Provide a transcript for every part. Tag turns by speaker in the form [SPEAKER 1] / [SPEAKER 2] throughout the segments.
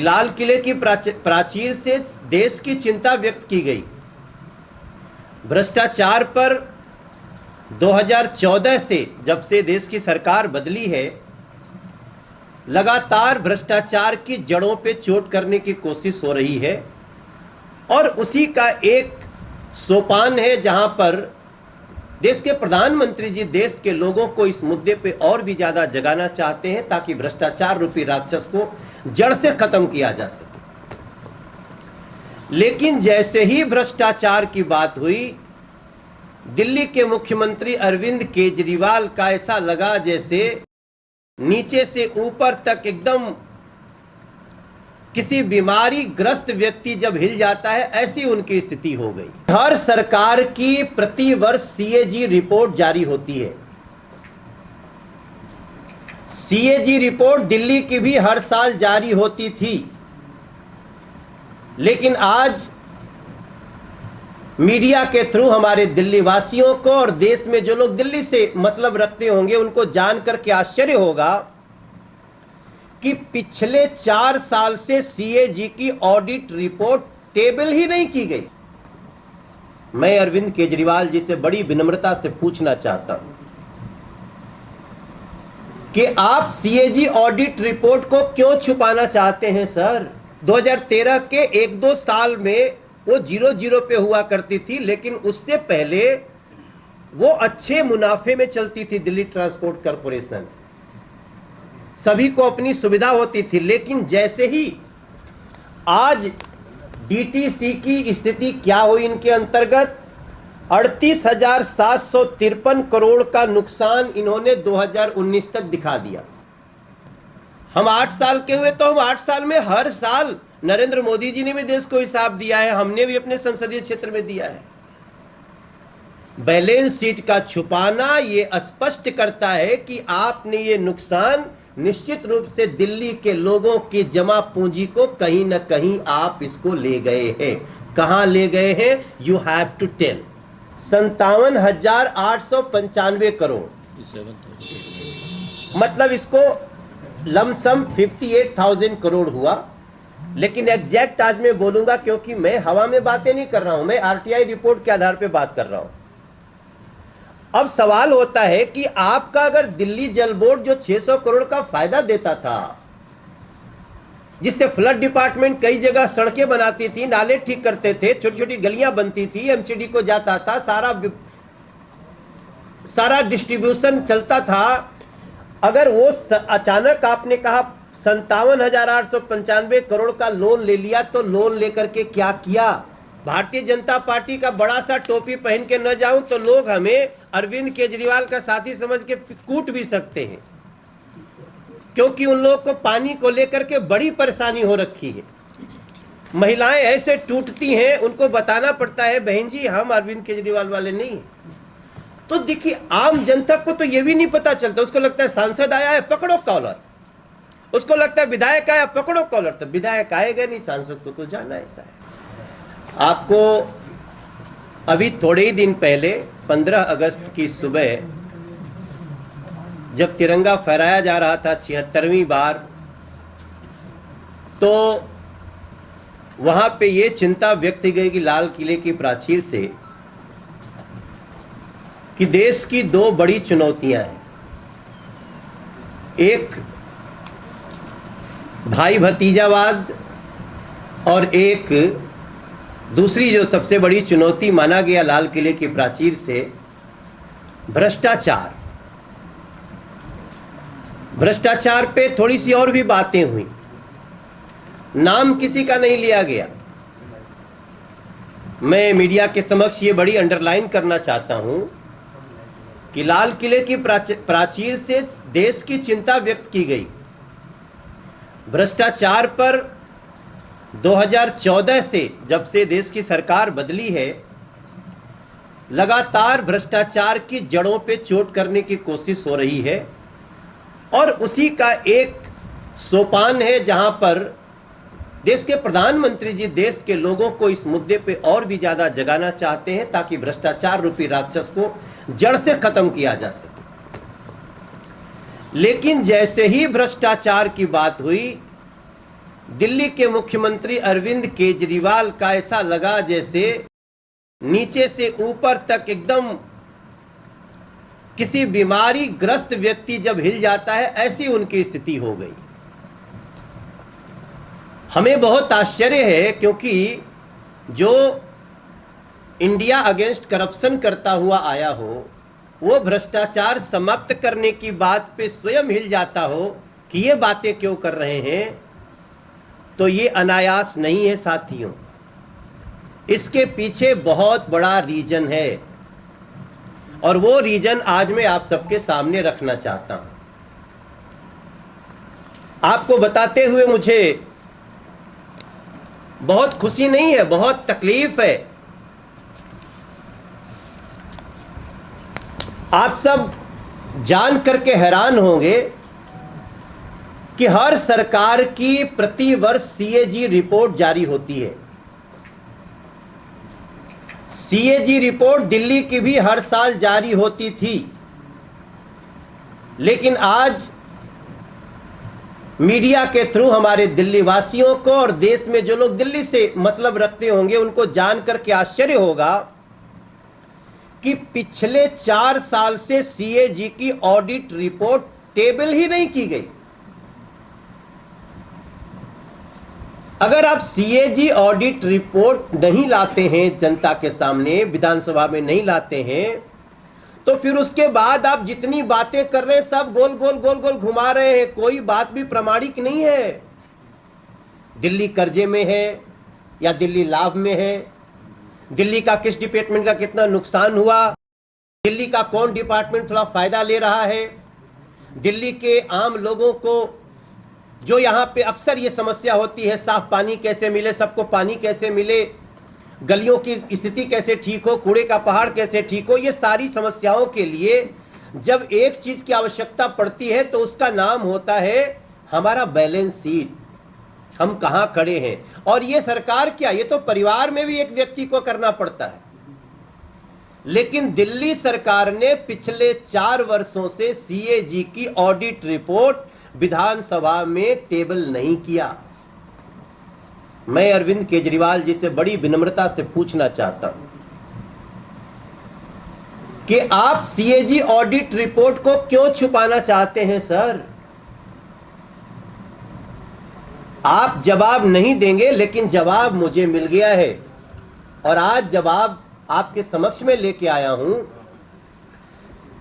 [SPEAKER 1] लाल किले की प्राचीर से देश की चिंता व्यक्त की गई। भ्रष्टाचार पर 2014 से जब से देश की सरकार बदली है, लगातार भ्रष्टाचार की जड़ों पे चोट करने की कोशिश हो रही है और उसी का एक सोपान है जहां पर देश के प्रधानमंत्री जी देश के लोगों को इस मुद्दे पे और भी ज्यादा जगाना चाहते हैं ताकि भ्रष्टाचार रूपी राक्षस को जड़ से खत्म किया जा सके। लेकिन जैसे ही भ्रष्टाचार की बात हुई, दिल्ली के मुख्यमंत्री अरविंद केजरीवाल का ऐसा लगा जैसे नीचे से ऊपर तक एकदम किसी बीमारी ग्रस्त व्यक्ति जब हिल जाता है, ऐसी उनकी स्थिति हो गई। हर सरकार की प्रति वर्ष सीएजी रिपोर्ट जारी होती है। सीएजी रिपोर्ट दिल्ली की भी हर साल जारी होती थी, लेकिन आज मीडिया के थ्रू हमारे दिल्ली वासियों को और देश में जो लोग दिल्ली से मतलब रखते होंगे उनको जानकर के आश्चर्य होगा कि पिछले 4 साल से सीएजी की ऑडिट रिपोर्ट टेबल ही नहीं की गई। मैं अरविंद केजरीवाल जी से बड़ी विनम्रता से पूछना चाहता हूं कि आप सीएजी ऑडिट रिपोर्ट को क्यों छुपाना चाहते हैं सर? 2013 के 1-2 साल में वो 0-0 पे हुआ करती थी, लेकिन उससे पहले वो अच्छे मुनाफे में चलती थी दिल्ली ट्रांसपोर्ट कॉरपोरेशन। सभी को अपनी सुविधा होती थी, लेकिन जैसे ही आज डीटीसी की स्थिति क्या हुई, इनके अंतर्गत 38,753 करोड़ का नुकसान इन्होंने 2019 तक दिखा दिया। हम 8 साल के हुए तो हम 8 साल में हर साल नरेंद्र मोदी जी ने भी देश को हिसाब दिया है, हमने भी अपने संसदीय क्षेत्र में दिया है। बैलेंस शीट का छुपाना ये स्पष्ट करता है कि आपने ये नुकसान निश्चित रूप से दिल्ली के लोगों की जमा पूंजी को कहीं ना कहीं आप इसको ले गए हैं। कहां ले गए हैं? You have to tell. 57,895 crore, मतलब इसको लमसम 58,000 करोड़ हुआ। लेकिन एग्जैक्ट आज मैं बोलूंगा, क्योंकि मैं हवा में बातें नहीं कर रहा हूं, मैं आरटीआई रिपोर्ट के आधार पे बात कर रहा हूं। अब सवाल होता है कि आपका अगर दिल्ली जल बोर्ड जो 600 करोड़ का फायदा देता था, जिससे फ्लड डिपार्टमेंट कई जगह सड़कें बनाती थी, नाले ठीक करते थे, छोटी छोटी गलियां बनती थी, एमसीडी को जाता था, सारा डिस्ट्रीब्यूशन चलता था, अगर वो अचानक आपने कहा 57,895 करोड़ का लोन ले लिया, तो लोन लेकर के क्या किया? भारतीय जनता पार्टी का बड़ा सा टोपी पहन के न जाऊं तो लोग हमें अरविंद केजरीवाल का साथी समझ के कूट भी सकते हैं, क्योंकि उन लोगों को पानी को लेकर के बड़ी परेशानी हो रखी है। महिलाएं ऐसे टूटती हैं, उनको बताना पड़ता है बहन जी हम अरविंद केजरीवाल वाले नहीं हैं। तो देखिए, आम जनता को तो ये भी नहीं पता चलता, उसको लगता है सांसद आया है पकड़ो कॉलर, उसको लगता है विधायक आया पकड़ो कॉलर। तो विधायक आएगा नहीं, सांसद को तो जाना ऐसा है। आपको अभी थोड़े ही दिन पहले 15 अगस्त की सुबह जब तिरंगा फहराया जा रहा था 76वीं बार, तो वहां पे ये चिंता व्यक्त की गई कि लाल किले की प्राचीर से कि देश की 2 बड़ी चुनौतियां हैं। एक भाई भतीजावाद और एक दूसरी जो सबसे बड़ी चुनौती माना गया लाल किले की प्राचीर से, भ्रष्टाचार। भ्रष्टाचार पे थोड़ी सी और भी बातें हुई, नाम किसी का नहीं लिया गया। मैं मीडिया के समक्ष ये बड़ी अंडरलाइन करना चाहता हूं कि लाल किले की प्राचीर से देश की चिंता व्यक्त की गई। भ्रष्टाचार पर 2014 से जब से देश की सरकार बदली है, लगातार भ्रष्टाचार की जड़ों पे चोट करने की कोशिश हो रही है और उसी का एक सोपान है जहां पर देश के प्रधानमंत्री जी देश के लोगों को इस मुद्दे पे और भी ज्यादा जगाना चाहते हैं ताकि भ्रष्टाचार रूपी राक्षस को जड़ से खत्म किया जा सके। लेकिन जैसे ही भ्रष्टाचार की बात हुई, दिल्ली के मुख्यमंत्री अरविंद केजरीवाल का ऐसा लगा जैसे नीचे से ऊपर तक एकदम किसी बीमारी ग्रस्त व्यक्ति जब हिल जाता है, ऐसी उनकी स्थिति हो गई। हमें बहुत आश्चर्य है, क्योंकि जो इंडिया अगेंस्ट करप्शन करता हुआ आया हो, वो भ्रष्टाचार समाप्त करने की बात पे स्वयं हिल जाता हो कि ये बातें क्यों कर रहे हैं, तो ये अनायास नहीं है साथियों। इसके पीछे बहुत बड़ा रीजन है, और वो रीजन आज मैं आप सबके सामने रखना चाहता हूं। आपको बताते हुए मुझे बहुत खुशी नहीं है, बहुत तकलीफ है। आप सब जान करके हैरान होंगे कि हर सरकार की प्रति वर्ष सीएजी रिपोर्ट जारी होती है। सीएजी रिपोर्ट दिल्ली की भी हर साल जारी होती थी, लेकिन आज मीडिया के थ्रू हमारे दिल्ली वासियों को और देश में जो लोग दिल्ली से मतलब रखते होंगे, उनको जान करके आश्चर्य होगा कि पिछले 4 साल से सीएजी की ऑडिट रिपोर्ट टेबल ही नहीं की गई। अगर आप सीएजी ऑडिट रिपोर्ट नहीं लाते हैं जनता के सामने, विधानसभा में नहीं लाते हैं, तो फिर उसके बाद आप जितनी बातें कर रहे हैं सब गोल गोल गोल गोल घुमा रहे हैं। कोई बात भी प्रामाणिक नहीं है। दिल्ली कर्जे में है या दिल्ली लाभ में है, दिल्ली का किस डिपार्टमेंट का कितना नुकसान हुआ, दिल्ली का कौन डिपार्टमेंट थोड़ा फायदा ले रहा है, दिल्ली के आम लोगों को जो यहाँ पे अक्सर ये समस्या होती है, साफ पानी कैसे मिले, सबको पानी कैसे मिले, गलियों की स्थिति कैसे ठीक हो, कूड़े का पहाड़ कैसे ठीक हो, ये सारी समस्याओं के लिए जब एक चीज की आवश्यकता पड़ती है तो उसका नाम होता है हमारा बैलेंस शीट, हम कहाँ खड़े हैं। और ये सरकार क्या, ये तो परिवार में भी एक व्यक्ति को करना पड़ता है। लेकिन दिल्ली सरकार ने पिछले 4 वर्षों से सीएजी की ऑडिट रिपोर्ट विधानसभा में टेबल नहीं किया। मैं अरविंद केजरीवाल जी से बड़ी विनम्रता से पूछना चाहता हूं कि आप सीएजी ऑडिट रिपोर्ट को क्यों छुपाना चाहते हैं सर? आप जवाब नहीं देंगे, लेकिन जवाब मुझे मिल गया है और आज जवाब आपके समक्ष में लेके आया हूं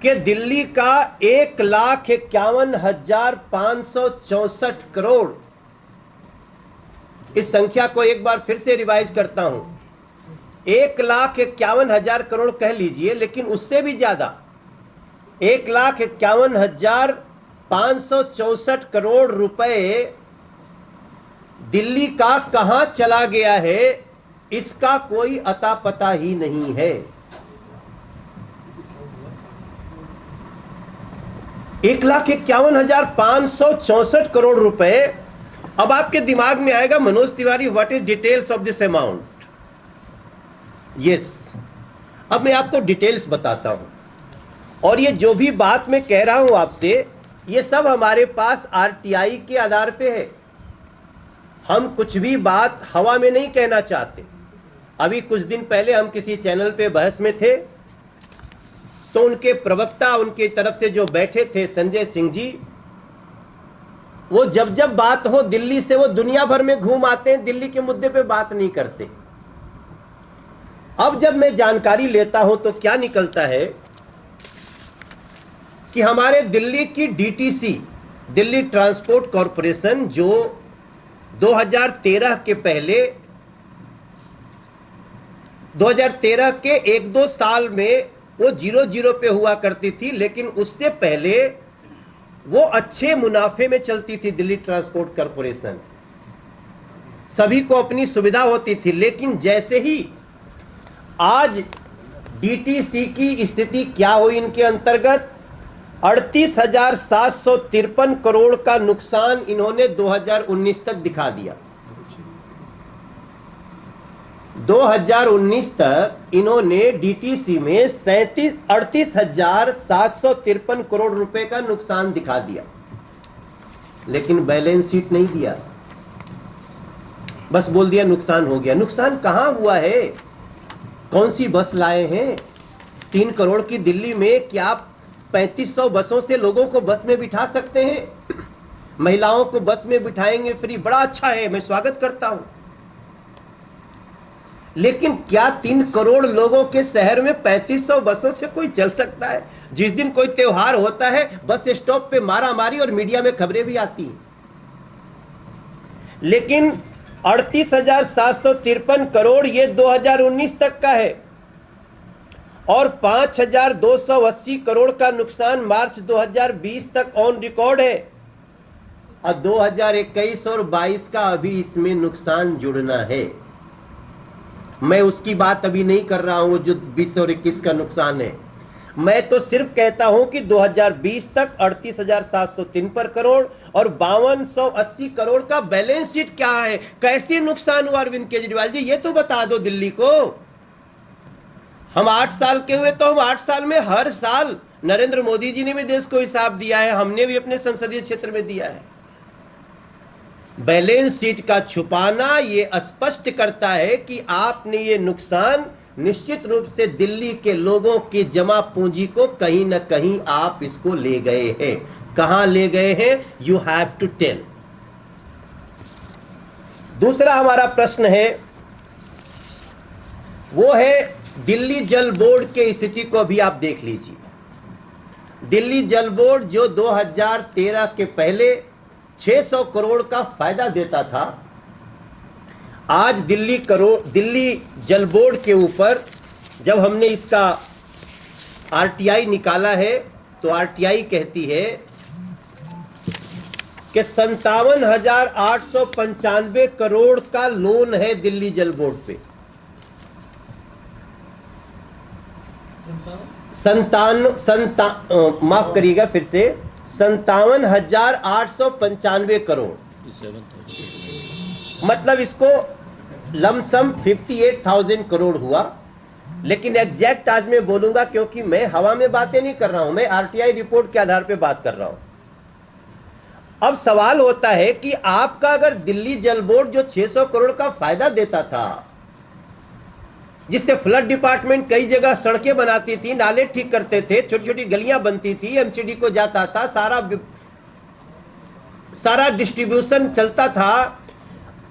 [SPEAKER 1] कि दिल्ली का 1,51,564 करोड़, इस संख्या को एक बार फिर से रिवाइज करता हूं, 1,51,000 करोड़ कह लीजिए, लेकिन उससे भी ज्यादा 1,51,564 करोड़ रुपए दिल्ली का कहां चला गया है, इसका कोई अता पता ही नहीं है। 1,51,564 करोड़ रुपए। अब आपके दिमाग में आएगा, Manoj Tiwari, what is details of this amount? Yes, अब मैं आपको डिटेल्स बताता हूं। और ये जो भी बात मैं कह रहा हूं आपसे, ये सब हमारे पास आरटीआई के आधार पे है। हम कुछ भी बात हवा में नहीं कहना चाहते। अभी कुछ दिन पहले हम किसी चैनल पे बहस में थे, तो उनके प्रवक्ता, उनके तरफ से जो बैठे थे संजय सिंह जी, वो जब जब बात हो दिल्ली से, वो दुनिया भर में घूम आते हैं, दिल्ली के मुद्दे पे बात नहीं करते। अब जब मैं जानकारी लेता हूं तो क्या निकलता है कि हमारे दिल्ली की डीटीसी, दिल्ली ट्रांसपोर्ट कॉरपोरेशन, जो 2013 के पहले, 2013 के 1-2 साल में वो 0-0 पे हुआ करती थी, लेकिन उससे पहले वो अच्छे मुनाफे में चलती थी दिल्ली ट्रांसपोर्ट कॉरपोरेशन। सभी को अपनी सुविधा होती थी। लेकिन जैसे ही आज डीटीसी की स्थिति क्या हुई, इनके अंतर्गत 38,753 करोड़ का नुकसान इन्होंने 2019 तक दिखा दिया। 2019 तक इन्होंने डीटीसी में 38,753 करोड़ रुपए का नुकसान दिखा दिया, लेकिन बैलेंस शीट नहीं दिया। बस बोल दिया नुकसान हो गया। नुकसान कहां हुआ है? कौन सी बस लाए हैं? 3 करोड़ की दिल्ली में क्या 3500 बसों से लोगों को बस में बिठा सकते हैं? महिलाओं को बस में बिठाएंगे फ्री, बड़ा अच्छा है, मैं स्वागत करता हूं। लेकिन क्या 3 करोड़ लोगों के शहर में 3500 बसों से कोई चल सकता है? जिस दिन कोई त्योहार होता है बस स्टॉप पे मारामारी और मीडिया में खबरें भी आती हैं। लेकिन 38,753 करोड़ ये 2019 तक का है और 5,280 करोड़ का नुकसान मार्च 2020 तक ऑन रिकॉर्ड है और 2021 और 22 का अभी इसमें नुकसान जुड़ना है। मैं उसकी बात अभी नहीं कर रहा हूं जो 20 और 21 का नुकसान है। मैं तो सिर्फ कहता हूं कि 2020 तक 38,753 करोड़ और 5280 करोड़ का बैलेंस शीट क्या है? कैसे नुकसान हुआ अरविंद केजरीवाल जी, ये तो बता दो दिल्ली को। हम 8 साल के हुए तो हम 8 साल में हर साल नरेंद्र मोदी जी ने भी देश को हिसाब दिया है, हमने भी अपने संसदीय क्षेत्र में दिया है। बैलेंस शीट का छुपाना ये स्पष्ट करता है कि आपने ये नुकसान निश्चित रूप से दिल्ली के लोगों की जमा पूंजी को कहीं ना कहीं आप इसको ले गए हैं। कहां ले गए हैं? You have to tell. दूसरा हमारा प्रश्न है वो है दिल्ली जल बोर्ड के स्थिति को भी आप देख लीजिए। दिल्ली जल बोर्ड जो 2013 के पहले 600 करोड़ का फायदा देता था, आज दिल्ली जल बोर्ड के ऊपर जब हमने इसका आरटीआई निकाला है तो आरटीआई कहती है कि 57,895 करोड़ का लोन है दिल्ली जल बोर्ड पे। माफ करिएगा फिर से, 57,895 करोड़, मतलब इसको लमसम 58,000 करोड़ हुआ। लेकिन एग्जैक्ट आज मैं बोलूंगा क्योंकि मैं हवा में बातें नहीं कर रहा हूं, मैं आरटीआई रिपोर्ट के आधार पे बात कर रहा हूं। अब सवाल होता है कि आपका अगर दिल्ली जल बोर्ड जो 600 करोड़ का फायदा देता था, जिससे फ्लड डिपार्टमेंट कई जगह सड़कें बनाती थी, नाले ठीक करते थे, छोटी छोटी गलियां बनती थी, एमसीडी को जाता था, सारा डिस्ट्रीब्यूशन चलता था,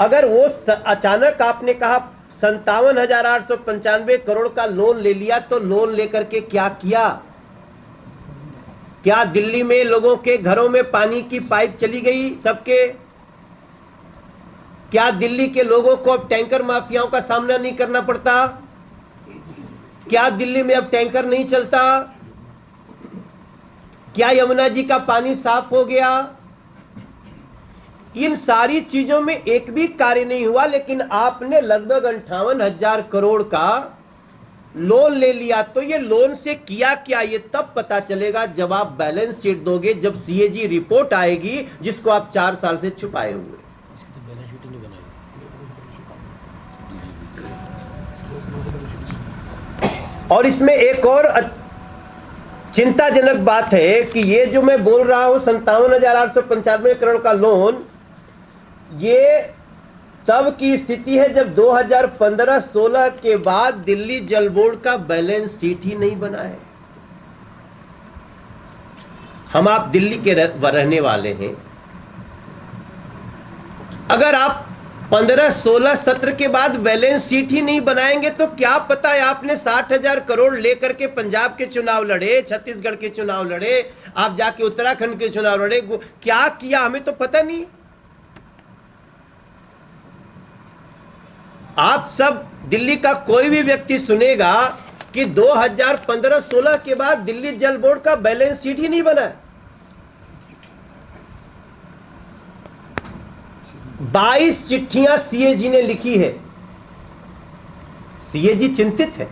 [SPEAKER 1] अगर वो अचानक आपने कहा 57,895 करोड़ का लोन ले लिया तो लोन लेकर के क्या किया? क्या दिल्ली में लोगों के घरों में पानी की पाइप चली गई सबके? क्या दिल्ली के लोगों को अब टैंकर माफियाओं का सामना नहीं करना पड़ता? क्या दिल्ली में अब टैंकर नहीं चलता? क्या यमुना जी का पानी साफ हो गया? इन सारी चीजों में एक भी कार्य नहीं हुआ, लेकिन आपने लगभग 58,000 करोड़ का लोन ले लिया। तो ये लोन से किया क्या, ये तब पता चलेगा जब आप बैलेंस शीट दोगे, जब सीएजी रिपोर्ट आएगी, जिसको आप 4 साल से छुपाए हुए। और इसमें एक और चिंताजनक बात है कि ये जो मैं बोल रहा हूं 57,895 करोड़ का लोन, ये तब की स्थिति है जब 2015-16 के बाद दिल्ली जल बोर्ड का बैलेंस शीट ही नहीं बना है। हम आप दिल्ली के रहने वाले हैं, अगर आप 15-16 सत्र के बाद बैलेंस शीट ही नहीं बनाएंगे तो क्या पता है आपने 60,000 करोड़ लेकर के पंजाब के चुनाव लड़े, छत्तीसगढ़ के चुनाव लड़े, आप जाके उत्तराखंड के चुनाव लड़े, क्या किया हमें तो पता नहीं। आप सब दिल्ली का कोई भी व्यक्ति सुनेगा कि 2015-16 के बाद दिल्ली जल बोर्ड का बैलेंस शीट ही नहीं बना। 22 चिट्ठियां सीएजी ने लिखी है, सीएजी चिंतित है।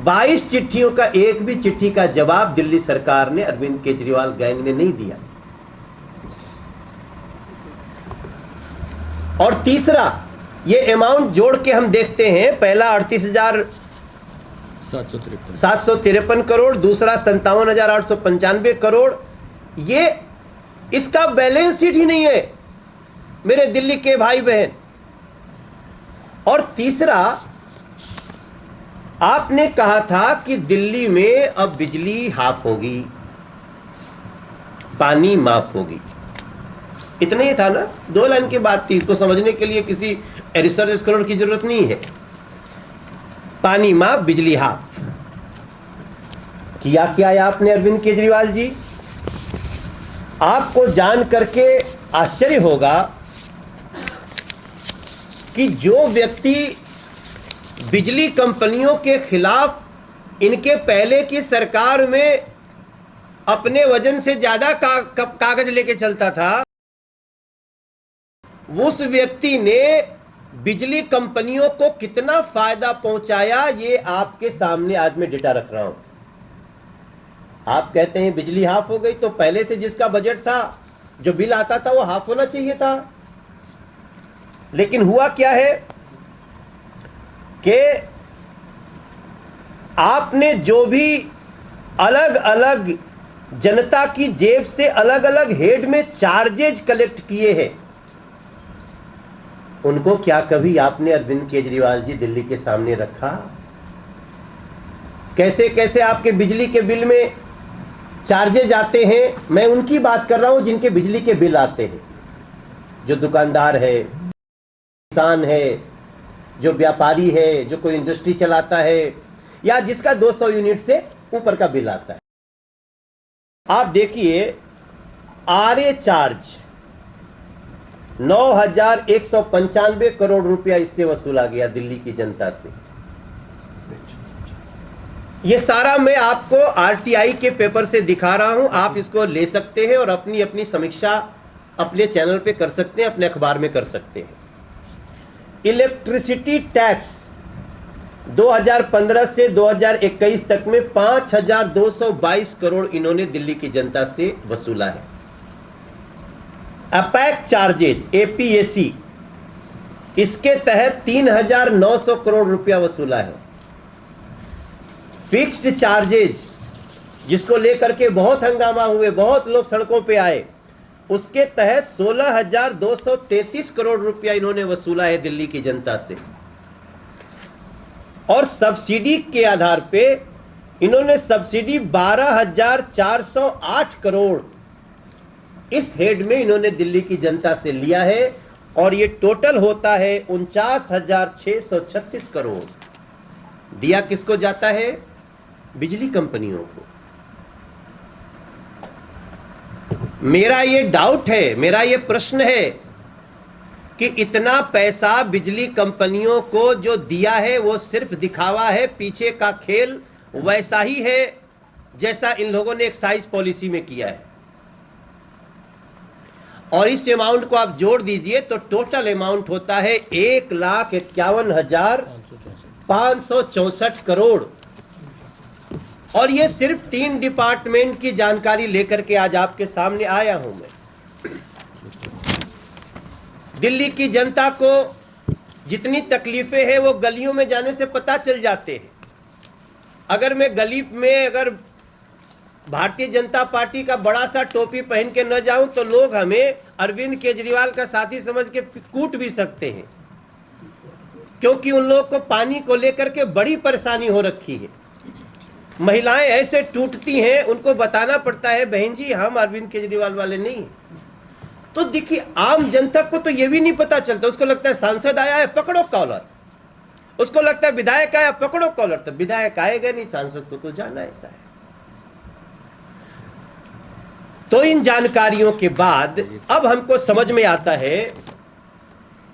[SPEAKER 1] 22 चिट्ठियों का एक भी चिट्ठी का जवाब दिल्ली सरकार ने, अरविंद केजरीवाल गैंग ने नहीं दिया। और तीसरा, ये अमाउंट जोड़ के हम देखते हैं, पहला 38,753 करोड़, दूसरा 57,895 करोड़, ये इसका बैलेंस शीट ही नहीं है मेरे दिल्ली के भाई बहन। और तीसरा, आपने कहा था कि दिल्ली में अब बिजली हाफ होगी, पानी माफ होगी। इतना ही था ना, 2 लाइन की बात थी। इसको समझने के लिए किसी रिसर्च स्कॉलर की जरूरत नहीं है। पानी माफ, बिजली हाफ। किया क्या है आपने अरविंद केजरीवाल जी? आपको जान करके आश्चर्य होगा कि जो व्यक्ति बिजली कंपनियों के खिलाफ इनके पहले की सरकार में अपने वजन से ज्यादा कागज लेके चलता था, उस व्यक्ति ने बिजली कंपनियों को कितना फायदा पहुंचाया, ये आपके सामने आज मैं डेटा रख रहा हूं। आप कहते हैं बिजली हाफ हो गई, तो पहले से जिसका बजट था, जो बिल आता था, वो हाफ होना चाहिए था। लेकिन हुआ क्या है कि आपने जो भी अलग अलग जनता की जेब से अलग अलग हेड में चार्जेज कलेक्ट किए हैं, उनको क्या कभी आपने अरविंद केजरीवाल जी दिल्ली के सामने रखा? कैसे कैसे आपके बिजली के बिल में चार्जेज आते हैं? मैं उनकी बात कर रहा हूं जिनके बिजली के बिल आते हैं, जो दुकानदार है, किसान है, जो व्यापारी है, जो कोई इंडस्ट्री चलाता है, या जिसका 200 यूनिट से ऊपर का बिल आता है। आप देखिए, आरए चार्ज 9,195 करोड़ रुपया इससे वसूला गया दिल्ली की जनता से। ये सारा मैं आपको आरटीआई के पेपर से दिखा रहा हूं, आप इसको ले सकते हैं और अपनी अपनी समीक्षा अपने चैनल पे कर सकते हैं, अपने अखबार में कर सकते हैं। इलेक्ट्रिसिटी टैक्स 2015 से 2021 तक में 5,222 करोड़ इन्होंने दिल्ली की जनता से वसूला है। अपैक चार्जेज एपीएसी, इसके तहत 3,900 करोड़ रुपया वसूला है। फिक्स्ड चार्जेज, जिसको लेकर के बहुत हंगामा हुए, बहुत लोग सड़कों पे आए, उसके तहत 16,233 करोड़ रुपया इन्होंने वसूला है दिल्ली की जनता से। और सब्सिडी के आधार पे इन्होंने सब्सिडी 12,408 करोड़ इस हेड में इन्होंने दिल्ली की जनता से लिया है, और ये टोटल होता है 49,636 करोड़। दिया किसको जाता है? बिजली कंपनियों को। मेरा ये डाउट है, मेरा ये प्रश्न है कि इतना पैसा बिजली कंपनियों को जो दिया है वो सिर्फ दिखावा है, पीछे का खेल वैसा ही है जैसा इन लोगों ने एक्साइज पॉलिसी में किया है। और इस अमाउंट को आप जोड़ दीजिए तो टोटल अमाउंट होता है 1,51,564 करोड़। और ये सिर्फ 3 डिपार्टमेंट की जानकारी लेकर के आज आपके सामने आया हूं मैं। दिल्ली की जनता को जितनी तकलीफें हैं वो गलियों में जाने से पता चल जाते हैं। अगर मैं गली में अगर भारतीय जनता पार्टी का बड़ा सा टोपी पहन के न जाऊं तो लोग हमें अरविंद केजरीवाल का साथी समझ के कूट भी सकते हैं, क्योंकि उन लोगों को पानी को लेकर के बड़ी परेशानी हो रखी है। महिलाएं ऐसे टूटती हैं, उनको बताना पड़ता है बहन जी हम अरविंद केजरीवाल वाले नहीं हैं। तो देखिए, आम जनता को तो ये भी नहीं पता चलता। उसको लगता है सांसद आया है पकड़ो कॉलर, उसको लगता है विधायक आया पकड़ो कॉलर। तो विधायक आएगा नहीं, सांसद तो जाना ऐसा है। तो इन जानकारियों के बाद अब हमको समझ में आता है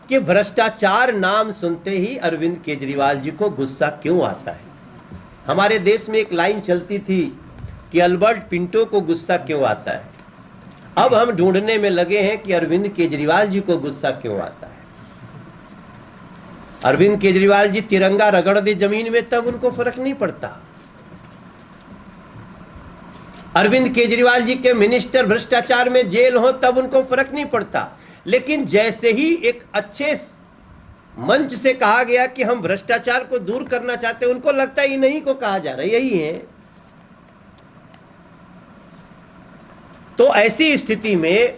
[SPEAKER 1] कि भ्रष्टाचार नाम सुनते ही अरविंद केजरीवाल जी को गुस्सा क्यों आता है। हमारे देश में एक लाइन चलती थी कि अल्बर्ट पिंटो को गुस्सा क्यों आता है। अब हम ढूंढने में लगे हैं कि अरविंद केजरीवाल जी को गुस्सा क्यों आता है। अरविंद केजरीवाल जी तिरंगा रगड़ दे जमीन में तब उनको फर्क नहीं पड़ता। अरविंद केजरीवाल जी के मिनिस्टर भ्रष्टाचार में जेल हो तब उनको फर्क नहीं पड़ता। लेकिन जैसे ही एक अच्छे मंच से कहा गया कि हम भ्रष्टाचार को दूर करना चाहते हैं, उनको लगता है इन्हीं को कहा जा रहा है, यही है। तो ऐसी स्थिति में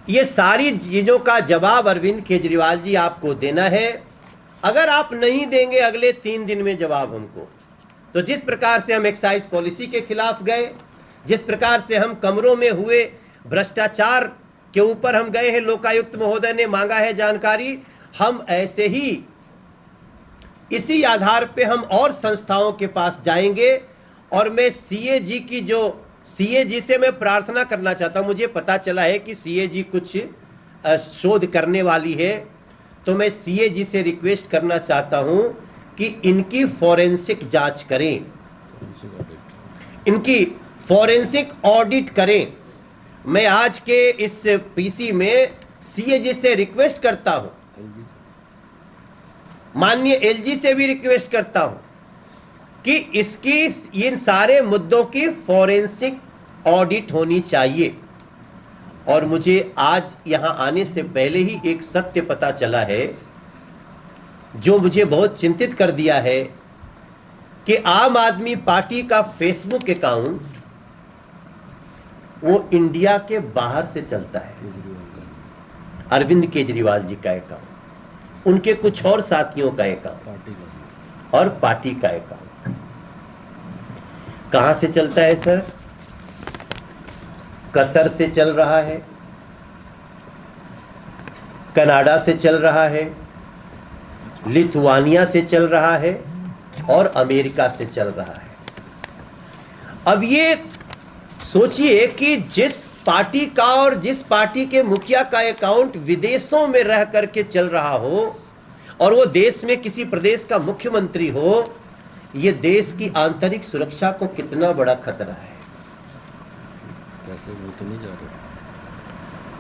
[SPEAKER 1] ये सारी चीजों का जवाब अरविंद केजरीवाल जी आपको देना है। अगर आप नहीं देंगे अगले 3 दिन में जवाब हमको, तो जिस प्रकार से हम एक्साइज पॉलिसी के खिलाफ गए, जिस प्रकार से हम कमरों में हुए भ्रष्टाचार के ऊपर हम गए हैं, लोकायुक्त महोदय ने मांगा है जानकारी, हम ऐसे ही इसी आधार पे हम और संस्थाओं के पास जाएंगे। और मैं सीएजी से मैं प्रार्थना करना चाहता हूं, मुझे पता चला है कि सीएजी कुछ शोध करने वाली है, तो मैं सीएजी से रिक्वेस्ट करना चाहता हूं कि इनकी फॉरेंसिक जांच करें, इनकी फॉरेंसिक ऑडिट करें। मैं आज के इस पीसी में सीएजी से रिक्वेस्ट करता हूं, माननीय एलजी से भी रिक्वेस्ट करता हूं कि इसकी इन सारे मुद्दों की फॉरेंसिक ऑडिट होनी चाहिए। और मुझे आज यहां आने से पहले ही एक सत्य पता चला है जो मुझे बहुत चिंतित कर दिया है कि आम आदमी पार्टी का फेसबुक अकाउंट वो इंडिया के बाहर से चलता है। अरविंद केजरीवाल जी का अकाउंट, उनके कुछ और साथियों का अकाउंट और पार्टी का अकाउंट कहां से चलता है सर? कतर से चल रहा है, कनाडा से चल रहा है, लिथुआनिया से चल रहा है और अमेरिका से चल रहा है। अब ये सोचिए कि जिस पार्टी का और जिस पार्टी के मुखिया का अकाउंट विदेशों में रह करके चल रहा हो और वो देश में किसी प्रदेश का मुख्यमंत्री हो, ये देश की आंतरिक सुरक्षा को कितना बड़ा खतरा है।
[SPEAKER 2] पैसे वो तो नहीं जा रहे।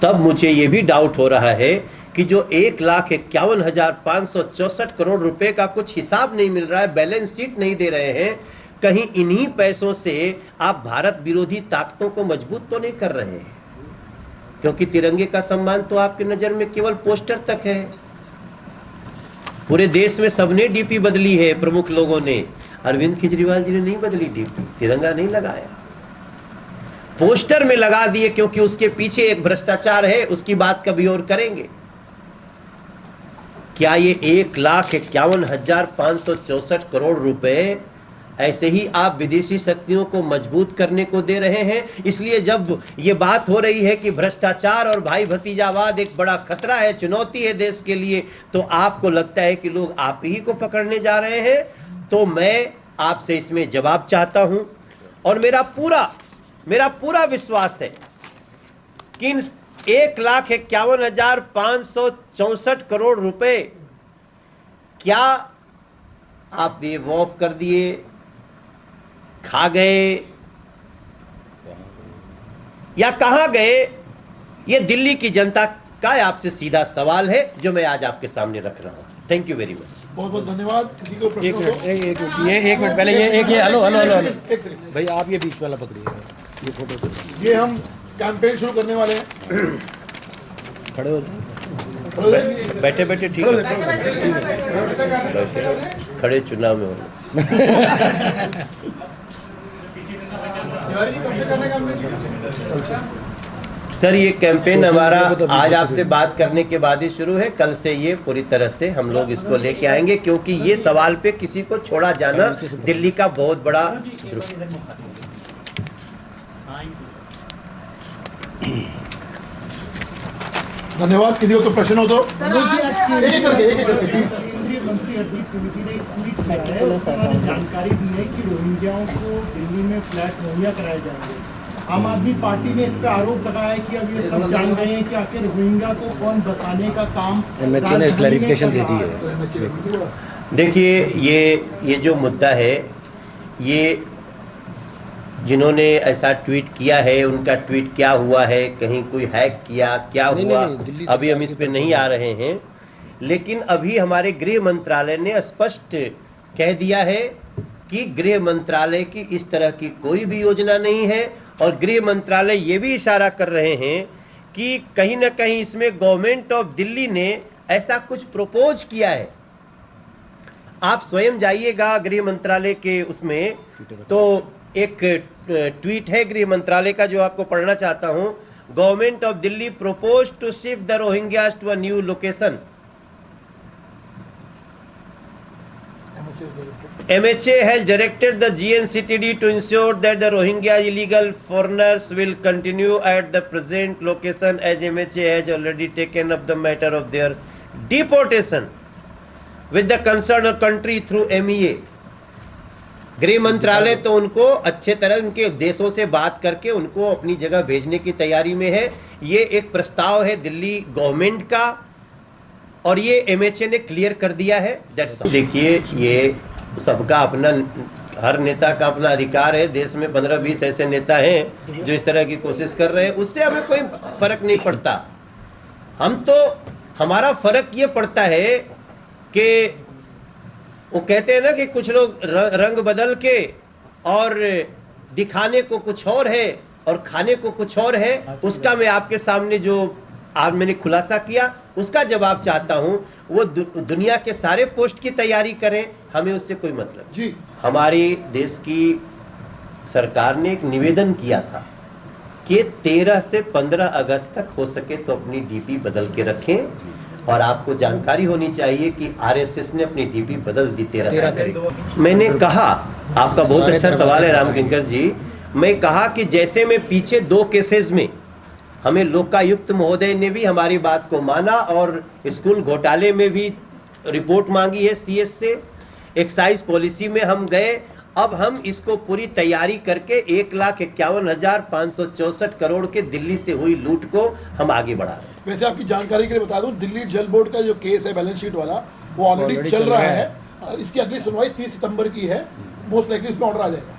[SPEAKER 1] तब मुझे ये भी डाउट हो रहा है कि जो 1,51,564 करोड़ रुपए का कुछ हिसाब नहीं मिल रहा है, बैलेंस शीट नहीं दे रहे हैं, कहीं इन्हीं पैसों से आप भारत विरोधी ताकतों को मजबूत तो नहीं कर रहे हैं? क्योंकि तिरंगे का सम्मान तो आपकी नजर में केवल पोस्टर तक है। पूरे देश में सबने डीपी बदली है, प्रमुख लोगों ने। अरविंद केजरीवाल जी ने नहीं बदली डीपी, तिरंगा नहीं लगाया, पोस्टर में लगा दिए, क्योंकि उसके पीछे एक भ्रष्टाचार है, उसकी बात कभी और करेंगे। क्या ये 1,51,564 करोड़ रुपए ऐसे ही आप विदेशी शक्तियों को मजबूत करने को दे रहे हैं? इसलिए जब ये बात हो रही है कि भ्रष्टाचार और भाई भतीजावाद एक बड़ा खतरा है, चुनौती है देश के लिए, तो आपको लगता है कि लोग आप ही को पकड़ने जा रहे हैं। तो मैं आपसे इसमें जवाब चाहता हूं और मेरा पूरा विश्वास है कि इन 1,51,564 करोड़ रुपए क्या आप वेव ऑफ कर दिए, खा गए या कहां गए? ये दिल्ली की जनता का आपसे सीधा सवाल है जो मैं आज आपके सामने रख रहा हूं। Thank you very much.
[SPEAKER 3] बहुत बहुत धन्यवाद। किसी को प्रश्न हो?
[SPEAKER 2] एक मिनट पहले ये हेलो भाई, आप ये बीच वाला पकड़िए, ये फोटो।
[SPEAKER 3] ये हम कैंपेन शुरू करने वाले हैं।
[SPEAKER 2] खड़े हो
[SPEAKER 1] बैठे बैठे ठीक है, खड़े चुनाव में हो। सर ये कैंपेन हमारा आज आपसे बात करने के बाद ही शुरू है, कल से ये पूरी तरह से हम लोग इसको लेके आएंगे, क्योंकि ये सवाल पे किसी को छोड़ा जाना दिल्ली का बहुत बड़ा
[SPEAKER 3] धन्यवाद। किसी को तो प्रश्न हो तो एक करके
[SPEAKER 4] केंद्रीय मंत्री हरदीप पुरी ने एक ट्वीट किया है, उसमें जानकारी दी है कि रोहिंग्याओं को दिल्ली में फ्लैट मुहैया कराए जाएंगे। आम आदमी पार्टी ने इस पर आरोप लगाया है कि अब ये सब जान गए हैं कि आखिर रोहिंग्या को कौन बसाने का काम
[SPEAKER 2] एमएचए ने क्लैरिफिकेशन दे दी है।
[SPEAKER 1] देखिए ये जो मुद्दा है, ये जिन्होंने ऐसा ट्वीट किया है उनका ट्वीट क्या हुआ है, कहीं कोई हैक किया, क्या हुआ, अभी हम इस पे नहीं आ रहे हैं। लेकिन अभी हमारे गृह मंत्रालय ने स्पष्ट कह दिया है कि गृह मंत्रालय की इस तरह की कोई भी योजना नहीं है, और गृह मंत्रालय ये भी इशारा कर रहे हैं कि कहीं ना कहीं इसमें गवर्नमेंट ऑफ दिल्ली ने ऐसा कुछ प्रपोज किया है। आप स्वयं जाइएगा गृह मंत्रालय के उसमें, तो एक ट्वीट है गृह मंत्रालय का जो आपको पढ़ना चाहता हूं। Government of Delhi propose to shift the Rohingyas to a new location. MHA has directed the GNCTD to ensure that the Rohingya illegal foreigners will continue at the present location, as MHA has already taken up the matter of their deportation with the concerned country through MEA. गृह मंत्रालय तो उनको अच्छे तरह उनके देशों से बात करके उनको अपनी जगह भेजने की तैयारी में है। ये एक प्रस्ताव है दिल्ली गवर्नमेंट का और ये MHA ने क्लियर कर दिया है। देखिए, ये सबका अपना, हर नेता का अपना अधिकार है। देश में 15-20 ऐसे नेता हैं जो इस तरह की कोशिश कर रहे हैं, उससे हमें कोई फर्क नहीं पड़ता। हमारा फर्क ये पड़ता है कि वो कहते हैं ना कि कुछ लोग रंग बदल के और दिखाने को कुछ और है और खाने को कुछ और है। उसका मैं आपके सामने जो आज मैंने खुलासा किया उसका जवाब चाहता हूं। वो दुनिया के सारे पोस्ट की तैयारी करें, हमें उससे कोई मतलब
[SPEAKER 3] जी।
[SPEAKER 1] हमारी देश की सरकार ने एक निवेदन किया था कि 13 से 15 अगस्त तक हो सके तो अपनी डीपी बदल के रखें। और आपको जानकारी होनी चाहिए कि RSS ने अपनी डीपी बदल दी 13 तारीख। मैंने कहा, आपका बहुत अच्छा सवाल है रामकिंकर जी। मैं कहा कि जैसे मैं पीछे 2 केसेस में हमें लोकायुक्त महोदय ने भी हमारी बात को माना और स्कूल घोटाले में भी रिपोर्ट मांगी है CS से, एक्साइज पॉलिसी में हम गए। अब हम इसको पूरी तैयारी करके 1,51,564 करोड़ के दिल्ली से हुई लूट को हम आगे बढ़ा रहे हैं।
[SPEAKER 3] वैसे आपकी जानकारी के लिए बता दूं, दिल्ली जल बोर्ड का जो केस है बैलेंस शीट वाला, वो ऑलरेडी चल रहा है। इसकी अगली सुनवाई 30 सितंबर की है। मोस्ट लाइकली इसमें ऑर्डर आ जाएगा।